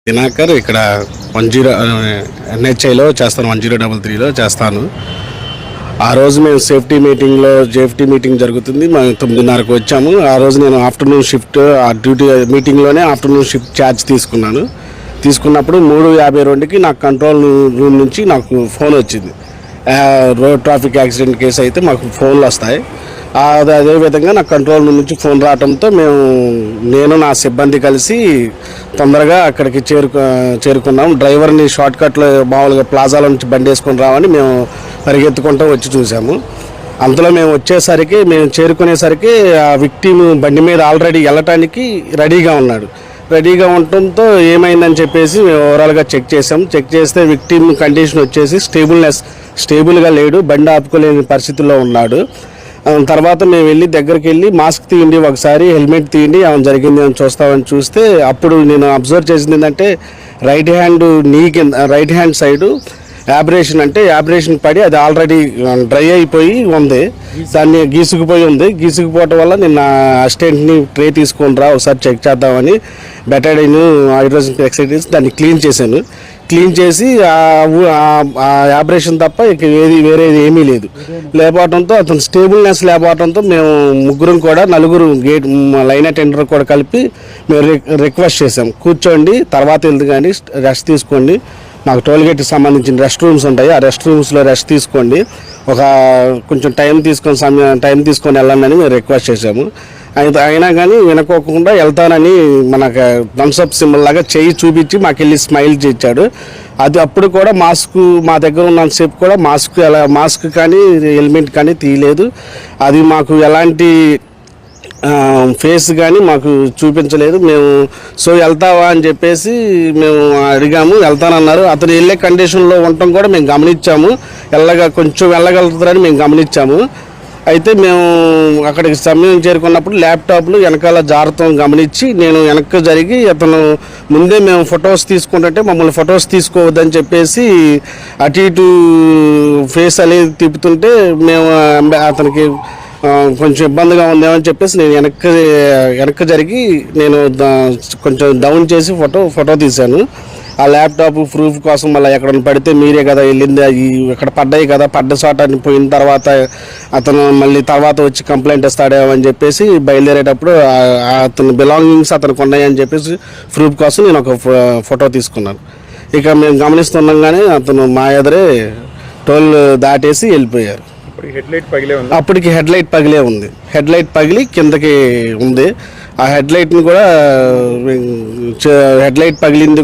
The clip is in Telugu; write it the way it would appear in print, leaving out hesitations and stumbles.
దినాకర్ ఇక్కడ 10 ఎన్హెచ్ఐలో చేస్తాను, 1033లో చేస్తాను. ఆ రోజు మేము సేఫ్టీ మీటింగ్ జరుగుతుంది. మేము 9:30కు వచ్చాము. ఆ రోజు నేను ఆఫ్టర్నూన్ షిఫ్ట్ ఆ డ్యూటీ మీటింగ్లోనే ఆఫ్టర్నూన్ షిఫ్ట్ ఛార్జ్ తీసుకున్నప్పుడు 3:52కి నాకు కంట్రోల్ రూమ్ నుంచి నాకు ఫోన్ వచ్చింది. రోడ్ ట్రాఫిక్ యాక్సిడెంట్ కేసు అయితే మాకు ఫోన్లు వస్తాయి. అదేవిధంగా నాకు కంట్రోల్ రూమ్ నుంచి ఫోన్ రావడంతో నేను నా సిబ్బంది కలిసి తొందరగా అక్కడికి చేరుకున్నాం. డ్రైవర్ని షార్ట్కట్లో మామూలుగా ప్లాజాలో నుంచి బండి వేసుకొని రావని మేము పరిగెత్తుకుంటూ వచ్చి చూసాము. అంతలో మేము చేరుకునేసరికి ఆ విక్టిమ్ బండి మీద ఆల్రెడీ వెళ్ళటానికి రెడీగా ఉన్నాడు. రెడీగా ఉండటంతో ఏమైందని చెప్పేసి మేము ఓవరాల్గా చెక్ చేస్తే విక్టిమ్ కండిషన్ వచ్చేసి స్టేబుల్గా లేడు, బండి ఆపుకోలేని పరిస్థితుల్లో ఉన్నాడు. తర్వాత మేము దగ్గరికి వెళ్ళి మాస్క్ తీయండి, ఒకసారి హెల్మెట్ తీయండి, ఏమైనా జరిగింది అని చూస్తే అప్పుడు నేను అబ్జర్వ్ చేసింది ఏంటంటే రైట్ హ్యాండ్ సైడు యాబ్రేషన్ పడి అది ఆల్రెడీ డ్రై అయిపోయి ఉంది. దాన్ని గీసుకుపోవటం వల్ల నేను అసిస్టెంట్ని ట్రే తీసుకొని ఒకసారి చెక్ చేద్దామని బెటాడిన్ హైడ్రోజన్ పెరాక్సైడ్ దాన్ని క్లీన్ చేసి ఆ యాబ్రేషన్ తప్ప ఇక వేరేది ఏమీ లేదు. లేకపోవడంతో అతను స్టేబుల్నెస్ లేకపోవడంతో మేము నలుగురు గేట్ లైన్ అటెండర్ కూడా కలిపి మేము రిక్వెస్ట్ చేసాం, కూర్చోండి, తర్వాత వెళ్తే కానీ రెస్ట్ తీసుకోండి, మాకు టోల్గేట్కి సంబంధించిన రెస్ట్ రూమ్స్ ఉంటాయి, ఆ రెస్ట్ రూమ్స్లో రెస్ట్ తీసుకోండి, కొంచెం టైం తీసుకొని వెళ్ళండి అని మేము రిక్వెస్ట్ చేసాము. అయినా కానీ వినుకోకుండా వెళ్తానని మనకు థమ్స్అప్ సింబల్ లాగా చేయి చూపించి మాకు వెళ్ళి స్మైల్ చేయించాడు. అప్పుడు కూడా మా దగ్గర ఉన్నంతసేపు కూడా మాస్క్ కానీ హెల్మెట్ కానీ తీయలేదు. అది మాకు ఎలాంటి ఫేస్ కానీ మాకు చూపించలేదు. మేము వెళ్తావా అని చెప్పేసి మేము అడిగాము, వెళ్తానన్నారు. అతను వెళ్ళే కండిషన్లో ఉండటం కూడా మేము గమనించాము, కొంచెం వెళ్ళగలుగుతారని మేము గమనించాము. అయితే మేము అక్కడికి సమయం చేరుకున్నప్పుడు ల్యాప్టాప్లు వెనకాల జాగ్రత్త గమనించి నేను వెనక్కి జరిగి అతను ముందే మేము ఫొటోస్ తీసుకుంటుంటే మమ్మల్ని ఫొటోస్ తీసుకోవద్దని చెప్పేసి అటు ఇటు ఫేస్ అనేది తిప్పుతుంటే మేము అతనికి కొంచెం ఇబ్బందిగా ఉందేమని చెప్పేసి నేను వెనక్కి జరిగి నేను కొంచెం డౌన్ చేసి ఫోటో తీశాను. ఆ ల్యాప్టాప్ ప్రూఫ్ కోసం మళ్ళీ ఎక్కడ పడితే మీరే కదా వెళ్ళింది, ఇక్కడ పడ్డాయి కదా, పడ్డ చోట పోయిన తర్వాత అతను మళ్ళీ తర్వాత వచ్చి కంప్లైంట్ ఇస్తాడేమో అని చెప్పేసి బయలుదేరేటప్పుడు అతను బిలాంగింగ్స్ అతనికి ఉన్నాయని చెప్పేసి ప్రూఫ్ కోసం నేను ఒక ఫోటో తీసుకున్నాను. ఇక మేము గమనిస్తుండగానే అతను మా ఎదురే టోల్ దాటేసి వెళ్ళిపోయారు. అప్పటికి హెడ్ లైట్ పగిలి కిందకి ఉంది. ఆ హెడ్ లైట్ పగిలింది